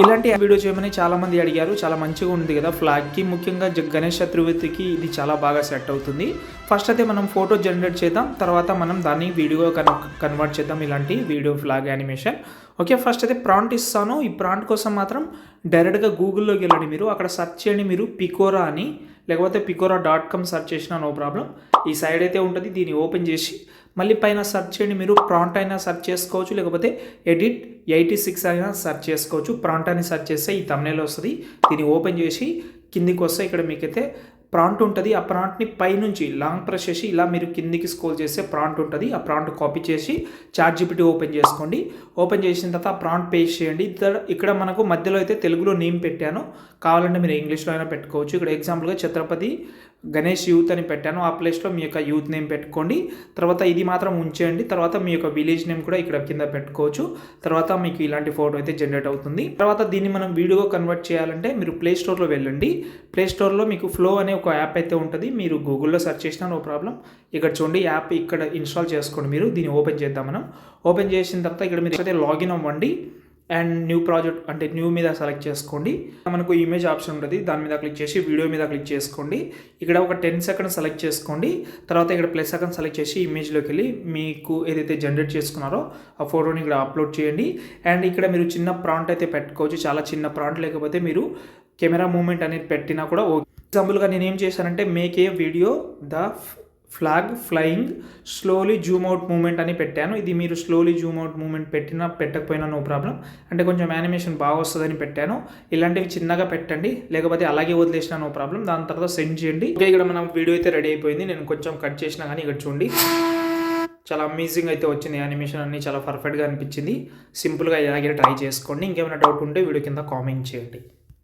ఇలాంటి వీడియో చేయమని చాలామంది అడిగారు. చాలా మంచిగా ఉంది కదా ఫ్లాగ్కి, ముఖ్యంగా గణేష్ చతుర్థికి ఇది చాలా బాగా సెట్ అవుతుంది. ఫస్ట్ అయితే మనం ఫోటో జనరేట్ చేద్దాం, తర్వాత మనం దాన్ని వీడియో కన్వర్ట్ చేద్దాం, ఇలాంటి video flag animation. Okay, first అయితే ప్రాంప్ట్ ఇస్తాను. ఈ ప్రాంప్ట్ కోసం మాత్రం డైరెక్ట్గా గూగుల్లోకి వెళ్ళండి. మీరు అక్కడ సెర్చ్ చేయండి, మీరు పికోరా అని, లేకపోతే picora.com సెర్చ్ చేసినా నో ప్రాబ్లం. ఈ సైడ్ అయితే ఉంటుంది, దీన్ని ఓపెన్ చేసి మళ్ళీ పైన సెర్చ్ చేయండి. మీరు ప్రాంప్ట్ అయినా సెర్చ్ చేసుకోవచ్చు, లేకపోతే ఎడిట్ 86 అయినా సెర్చ్ చేసుకోవచ్చు. ప్రాంప్ట్ అని సెర్చ్ చేస్తే ఈ థంబ్నెయిల్ వస్తుంది. దీన్ని ఓపెన్ చేసి కిందికి వస్తే ఇక్కడ మీకైతే ప్రాంప్ట్ ఉంటుంది. ఆ ప్రాంప్ట్ని పైనుంచి లాంగ్ ప్రెస్ చేసి ఇలా మీరు కిందికి స్క్రోల్ చేస్తే ప్రాంప్ట్ ఉంటుంది. ఆ ప్రాంప్ట్ కాపీ చేసి ChatGPT ఓపెన్ చేసుకోండి. ఓపెన్ చేసిన తర్వాత ఆ ప్రాంప్ట్ పేస్ట్ చేయండి. ఇక్కడ మనకు మధ్యలో అయితే తెలుగులో నేమ్ పెట్టాను, కావాలంటే మీరు ఇంగ్లీష్లో అయినా పెట్టుకోవచ్చు. ఇక్కడ ఎగ్జాంపుల్గా ఛత్రపతి గణేష్ యూత్ అని పెట్టాను. ఆ ప్లేస్లో మీ యొక్క యూత్ నేమ్ పెట్టుకోండి. తర్వాత ఇది మాత్రం ఉంచేయండి. తర్వాత మీ యొక్క విలేజ్ నేమ్ కూడా ఇక్కడ కింద పెట్టుకోవచ్చు. తర్వాత మీకు ఇలాంటి ఫోటో అయితే జనరేట్ అవుతుంది. తర్వాత దీన్ని మనం వీడియోగా కన్వర్ట్ చేయాలంటే మీరు ప్లే స్టోర్లో వెళ్ళండి. ప్లే స్టోర్లో మీకు ఫ్లో అనే ఒక యాప్ అయితే ఉంటుంది. మీరు గూగుల్లో సెర్చ్ చేసినా నో ప్రాబ్లం. ఇక్కడ చూడండి, యాప్ ఇక్కడ ఇన్స్టాల్ చేసుకోండి. మీరు దీన్ని ఓపెన్ చేద్దాం. మనం ఓపెన్ చేసిన తర్వాత ఇక్కడ మీరు అయితే లాగిన్ అవ్వండి అండ్ న్యూ ప్రాజెక్ట్ అంటే న్యూ మీద సెలెక్ట్ చేసుకోండి. మనకు ఇమేజ్ ఆప్షన్ ఉంటుంది, దాని మీద క్లిక్ చేసి వీడియో మీద క్లిక్ చేసుకోండి. ఇక్కడ ఒక 10 సెకండ్స్ సెలెక్ట్ చేసుకోండి. తర్వాత ఇక్కడ ప్లస్ సెకండ్ సెలెక్ట్ చేసి ఇమేజ్లోకి వెళ్ళి మీకు ఏదైతే జనరేట్ చేసుకున్నారో ఆ ఫోటోని ఇక్కడ అప్లోడ్ చేయండి. అండ్ ఇక్కడ మీరు చిన్న ప్రాంప్ట్ అయితే పెట్టుకోవచ్చు, చాలా చిన్న ప్రాంప్ట్, లేకపోతే మీరు కెమెరా మూమెంట్ అనేది పెట్టినా కూడా ఓకే. ఎగ్జాంపుల్గా నేను ఏం చేశానంటే make a video the flag flying slowly zoom out moment అని పెట్టాను. ఇది మీరు స్లోలీ జూమ్ అవుట్ మూమెంట్ పెట్టినా పెట్టకపోయినా నో ప్రాబ్లం. అంటే కొంచెం యానిమేషన్ బాగా వస్తుందని పెట్టాను. ఇలాంటివి చిన్నగా పెట్టండి, లేకపోతే అలాగే వదిలేసినా నో ప్రాబ్లం. దాని తర్వాత సెండ్ చేయండి. ఓకే, ఇక్కడ మన వీడియో అయితే రెడీ అయిపోయింది. నేను కొంచెం కట్ చేసినా కానీ ఇక్కడ చూడండి, చాలా అమేజింగ్ అయితే వచ్చింది. యానిమేషన్ అన్ని చాలా పర్ఫెక్ట్గా అనిపించింది. సింపుల్గా ఇలాగే ట్రై చేసుకోండి. ఇంకేమైనా డౌట్ ఉంటే వీడియో కింద కామెంట్ చేయండి.